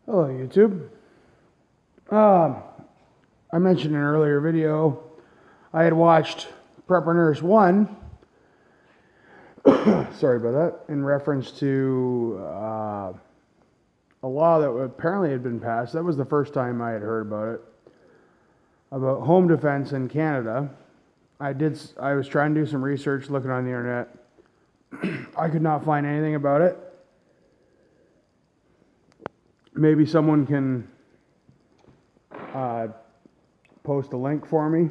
Hello, YouTube. Um, I mentioned in an earlier video I had watched Prepper Nurse 1, sorry about that, in reference to a law that apparently had been passed. That was the first time I had heard about it, about home defense in Canada. I was trying to do some research looking on the internet. I could not find anything about it. Maybe someone can post a link for me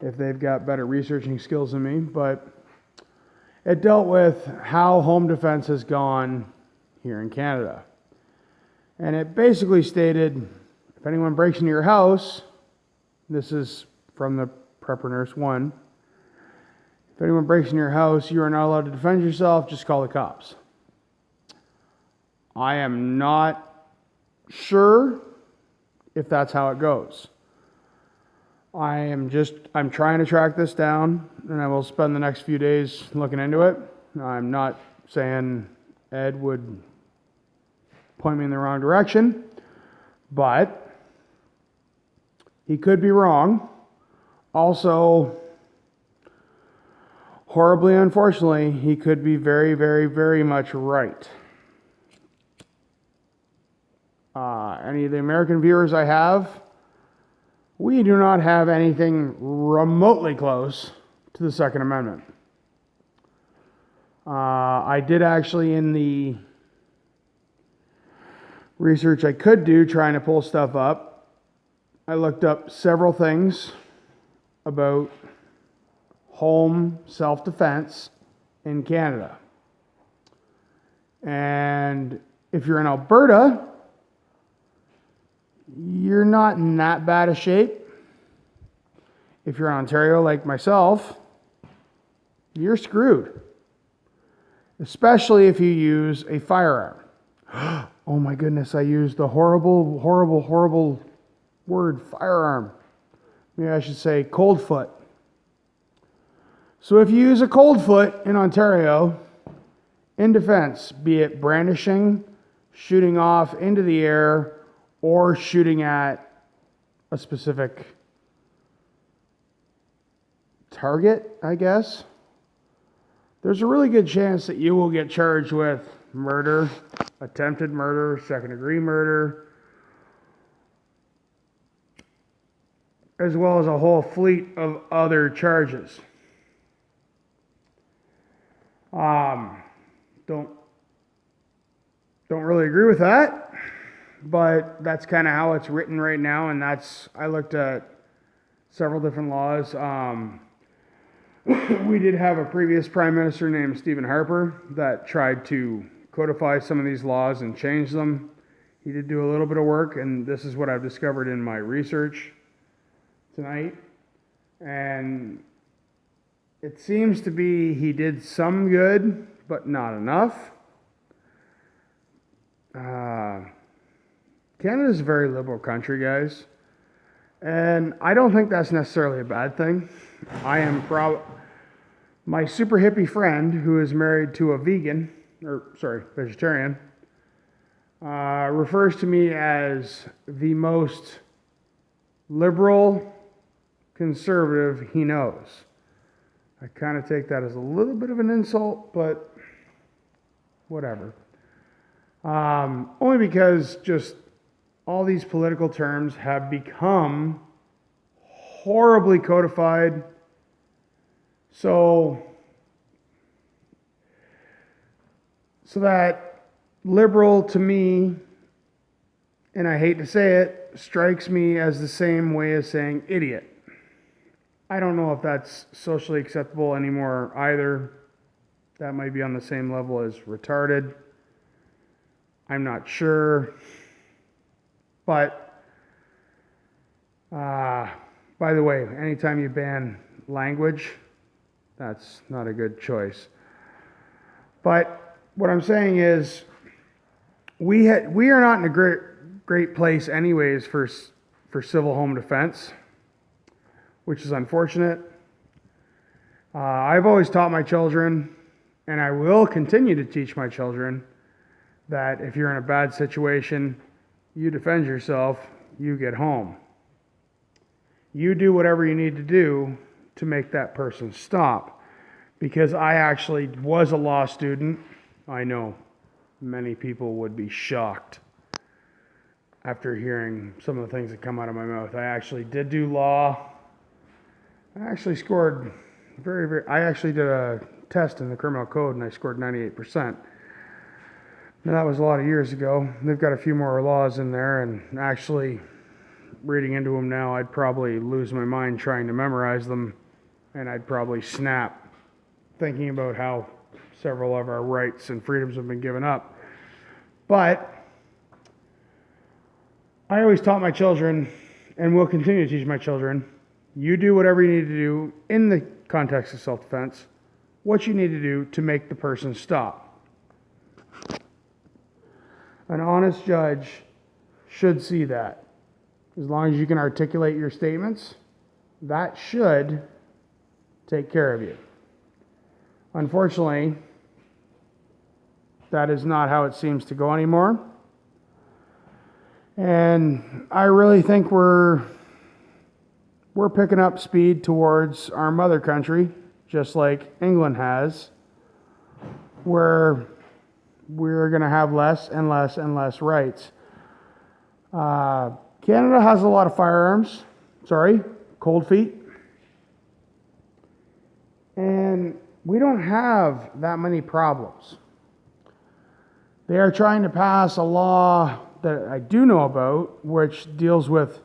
if they've got better researching skills than me, but it dealt with how home defense has gone here in Canada. And it basically stated, if anyone breaks into your house, this is from the Prepper Nurse 1, if anyone breaks into your house, you are not allowed to defend yourself, just call the cops. I am not sure if that's how it goes. I'm trying to track this down, and I will spend the next few days looking into it. I'm not saying Ed would point me in the wrong direction, but he could be wrong. Also, horribly unfortunately, he could be very, very, very much right. Any of the American viewers I have, we do not have anything remotely close to the Second Amendment. I did actually, in the research I could do trying to pull stuff up, I looked up several things about home self-defense in Canada. And if you're in Alberta, you're not in that bad a shape. If you're in Ontario like myself, you're screwed. Especially if you use a firearm. Oh my goodness, I used the horrible, horrible, horrible word, firearm. Maybe I should say cold foot. So if you use a cold foot in Ontario, in defense, be it brandishing, shooting off into the air, or shooting at a specific target, I guess, there's a really good chance that you will get charged with murder, attempted murder, second-degree murder, as well as a whole fleet of other charges. Don't really agree with that, but that's kind of how it's written right now, and I looked at several different laws. We did have a previous prime minister named Stephen Harper that tried to codify some of these laws and change them. He did do a little bit of work, and this is what I've discovered in my research tonight. And it seems to be he did some good, but not enough. Canada's a very liberal country, guys. And I don't think that's necessarily a bad thing. My super hippie friend, who is married to a vegetarian, refers to me as the most liberal conservative he knows. I kind of take that as a little bit of an insult, but whatever. Only because just all these political terms have become horribly codified. So that liberal to me, and I hate to say it, strikes me as the same way as saying idiot. I don't know if that's socially acceptable anymore either. That might be on the same level as retarded. I'm not sure. But, by the way, anytime you ban language, that's not a good choice. But what I'm saying is, we are not in a great place anyways for civil home defense, which is unfortunate. I've always taught my children, and I will continue to teach my children, that if you're in a bad situation, you defend yourself, you get home. You do whatever you need to do to make that person stop. Because I actually was a law student, I know many people would be shocked after hearing some of the things that come out of my mouth. I actually did do law. I actually scored I actually did a test in the criminal code and I scored 98%. Now that was a lot of years ago. They've got a few more laws in there, and actually reading into them now, I'd probably lose my mind trying to memorize them, and I'd probably snap thinking about how several of our rights and freedoms have been given up. But I always taught my children, and will continue to teach my children, you do whatever you need to do in the context of self-defense, what you need to do to make the person stop. An honest judge should see that. As long as you can articulate your statements, that should take care of you. Unfortunately, that is not how it seems to go anymore. And I really think we're picking up speed towards our mother country, just like England has, where we're going to have less and less and less rights. Canada has a lot of firearms. Cold feet. And we don't have that many problems. They are trying to pass a law that I do know about, which deals with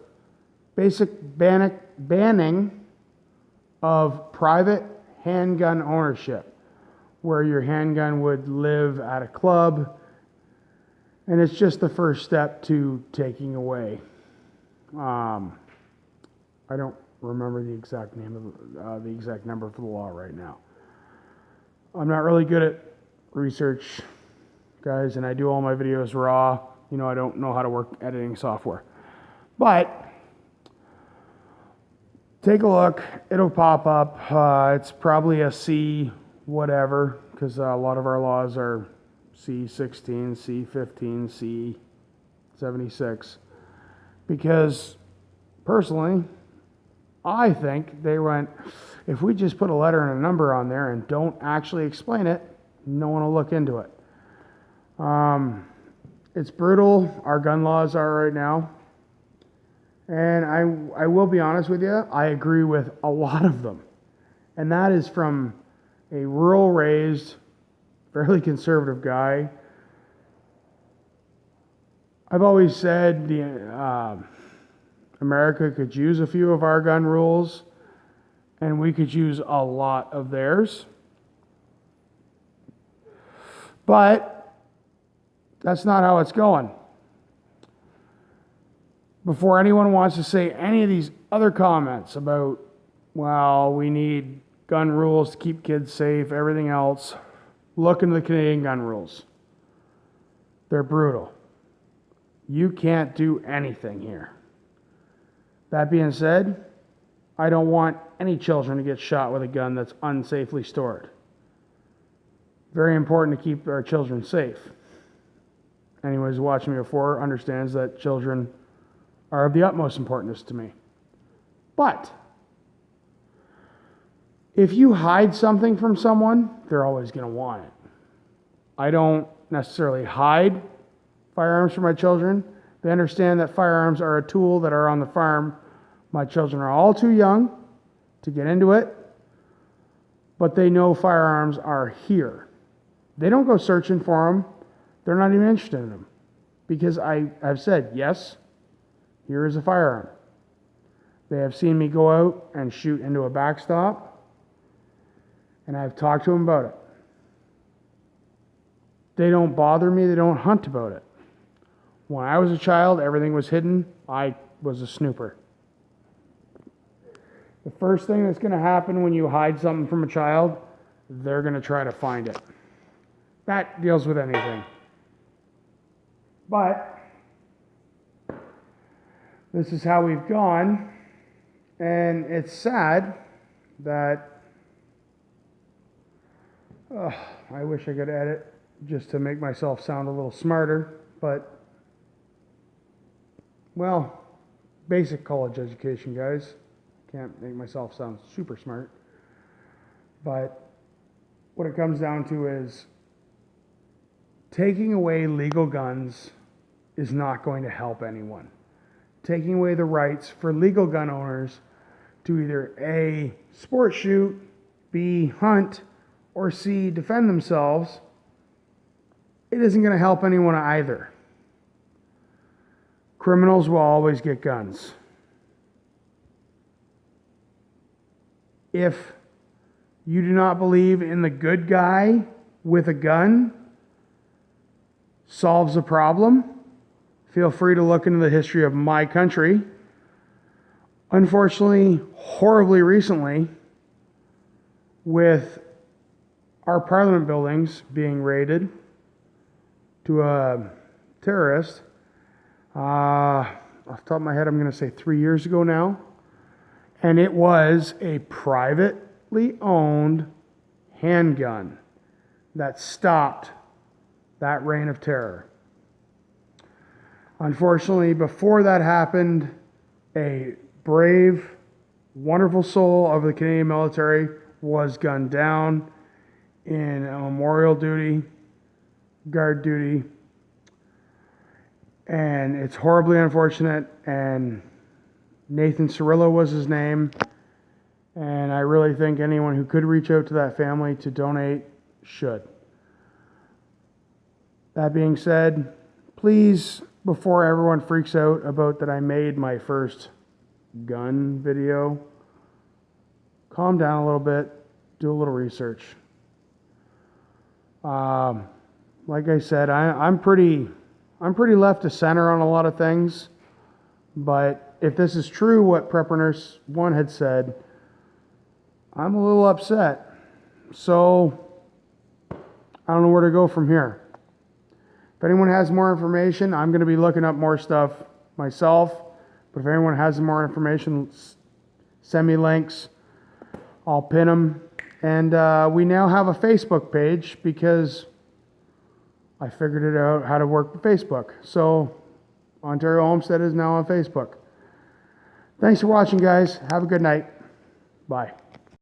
basic banning of private handgun ownership, where your handgun would live at a club, and it's just the first step to taking away. I don't remember the exact name of the exact number for the law right now. I'm not really good at research, guys, and I do all my videos raw. I don't know how to work editing software. But take a look. It'll pop up. It's probably a C whatever, because a lot of our laws are C16, C15, C76. Because personally, I think they went, if we just put a letter and a number on there and don't actually explain it, no one will look into it. It's brutal. Our gun laws are right now. And I will be honest with you, I agree with a lot of them. And that is from a rural raised, fairly conservative guy. I've always said America could use a few of our gun rules, and we could use a lot of theirs. But that's not how it's going. Before anyone wants to say any of these other comments about, well, we need gun rules to keep kids safe, everything else, look into the Canadian gun rules. They're brutal. You can't do anything here. That being said, I don't want any children to get shot with a gun that's unsafely stored. Very important to keep our children safe. Anyone who's watched me before understands that children are of the utmost importance to me. But if you hide something from someone, they're always going to want it. I don't necessarily hide firearms from my children. They understand that firearms are a tool that are on the farm. My children are all too young to get into it, but they know firearms are here. They don't go searching for them. They're not even interested in them, because I've said, yes, here is a firearm. They have seen me go out and shoot into a backstop, and I've talked to them about it. They don't bother me. They don't hunt about it. When I was a child, everything was hidden. I was a snooper. The first thing that's going to happen when you hide something from a child, they're going to try to find it. That deals with anything. But this is how we've gone, and it's sad that I wish I could edit just to make myself sound a little smarter, but, well, basic college education, guys. Can't make myself sound super smart. But what it comes down to is taking away legal guns is not going to help anyone. Taking away the rights for legal gun owners to either A, sport shoot, B, hunt, or C, defend themselves, it isn't going to help anyone either. Criminals will always get guns. If you do not believe in the good guy with a gun solves a problem, feel free to look into the history of my country. Unfortunately, horribly recently, with our parliament buildings being raided to a terrorist, off the top of my head, I'm going to say 3 years ago now, and it was a privately owned handgun that stopped that reign of terror. Unfortunately, before that happened, a brave, wonderful soul of the Canadian military was gunned down in a memorial duty, guard duty, and it's horribly unfortunate. And Nathan Cirillo was his name, and I really think anyone who could reach out to that family to donate should. That being said, please, before everyone freaks out about that I made my first gun video, calm down a little bit, do a little research. Like I said, I'm pretty left to center on a lot of things, but if this is true, what Prepper Nurse 1 had said, I'm a little upset. So I don't know where to go from here. If anyone has more information, I'm going to be looking up more stuff myself. But if anyone has more information, send me links. I'll pin them. And we now have a Facebook page because I figured it out how to work with Facebook. So Ontario Homestead is now on Facebook. Thanks for watching, guys. Have a good night. Bye.